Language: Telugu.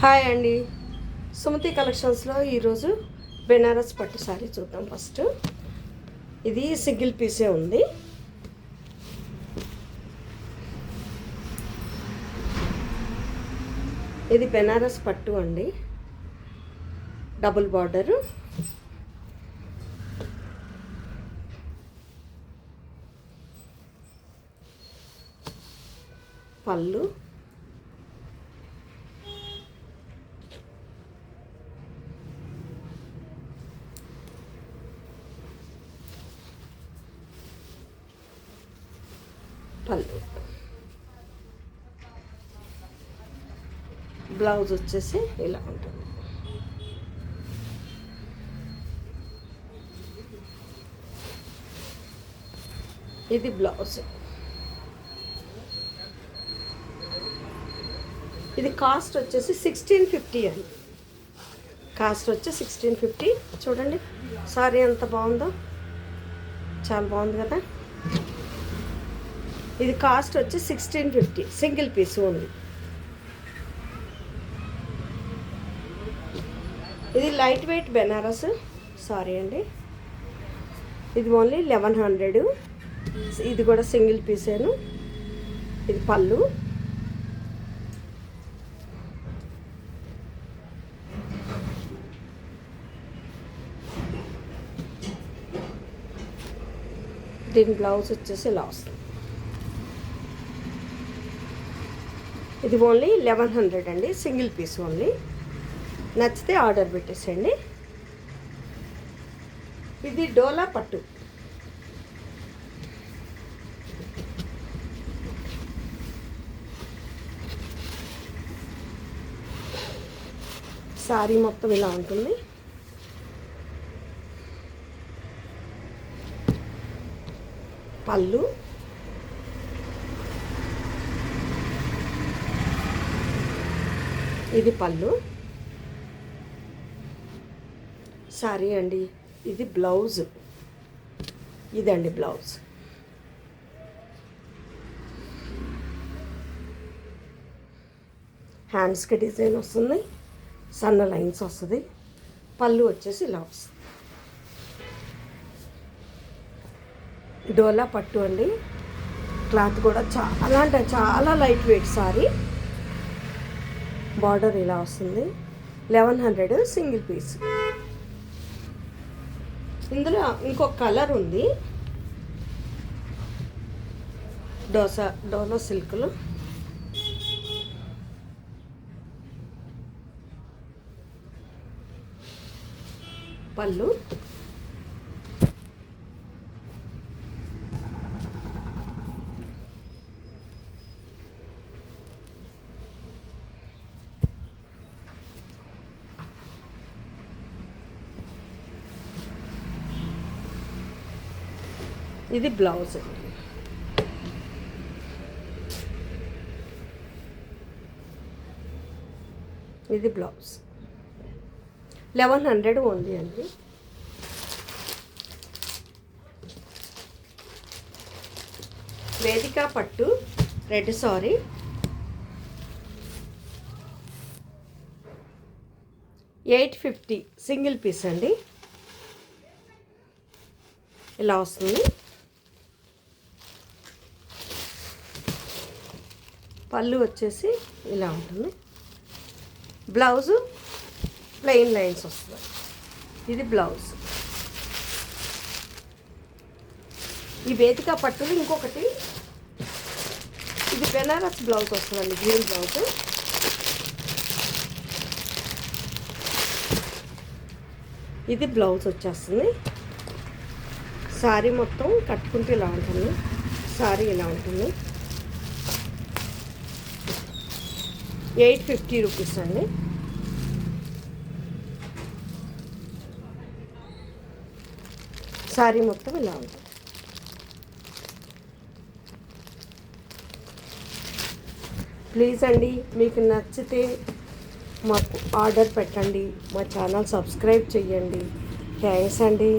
హాయ్ అండి, సుమతి కలెక్షన్స్లో ఈరోజు బెనారస్ పట్టు శారీ చూద్దాం. ఫస్ట్ ఇది సింగిల్ పీసే ఉంది. ఇది బెనారస్ పట్టు అండి, డబుల్ బార్డరు. పళ్ళు, బ్లౌజ్ వచ్చేసి ఇలా ఉంటుంది. ఇది బ్లౌజ్. ఇది కాస్ట్ వచ్చేసి 1650 అండి. కాస్ట్ వచ్చి 1650. చూడండి సారీ ఎంత బాగుందో, చాలా బాగుంది కదా. ఇది కాస్ట్ వచ్చి 1650, సింగిల్ పీస్ ఉంది. ఇది లైట్ వెయిట్ బెనారస్ సారీ అండి. ఇది ఓన్లీ 1100. ఇది కూడా సింగిల్ పీసేను. ఇది పళ్ళు, దీని బ్లౌజ్ వచ్చేసి ఇలా వస్తుంది. ఇది ఓన్లీ 1100 అండి, సింగిల్ పీస్ ఓన్లీ. నచ్చితే ఆర్డర్ పెట్టేసేయండి. ఇది డోలా పట్టు. సారీ మొత్తం ఇలా ఉంటుంది. పళ్ళు, ఇది పళ్ళు సారీ అండి. ఇది బ్లౌజ్, ఇదండి బ్లౌజ్. హ్యాండ్స్కి డిజైన్ వస్తుంది, సన్న లైన్స్ వస్తుంది. పళ్ళు వచ్చేసి ఇలా వస్తుంది. డోలా పట్టు అండి. క్లాత్ కూడా చాలా అంటే చాలా లైట్ వెయిట్ సారీ. బార్డర్ ఇలా వస్తుంది. 1100 సింగిల్ పీస్. ఇందులో ఇంకొక కలర్ ఉంది, డోలా సిల్క్లో. పళ్ళు, ఇది బ్లౌజ్. ఇది బ్లౌజ్ 1100 ఓన్లీ అండి. వేదిక పట్టు రెడ్ సారీ. $850 సింగిల్ పీస్ అండి. ఇలా వస్తుంది. పళ్ళు వచ్చేసి ఇలా ఉంటుంది. బ్లౌజు ప్లెయిన్ లైన్స్ వస్తుంది. ఇది బ్లౌజ్. ఈ వేదిక పట్టులు ఇంకొకటి, ఇది బెనారస్ బ్లౌజ్ వస్తుందండి, గ్రీన్ బ్లౌజ్. ఇది బ్లౌజ్ వచ్చేస్తుంది. సారీ మొత్తం కట్టుకుంటే ఇలా ఉంటుంది. సారీ ఇలా ఉంటుంది. 850 రూపీస్ అండి. సారీ మొత్తం ఇలా ఉంటుంది. ప్లీజ్ అండి, మీకు నచ్చితే మాకు ఆర్డర్ పెట్టండి. మా ఛానల్ సబ్స్క్రైబ్ చేయండి. థ్యాంక్స్ అండి.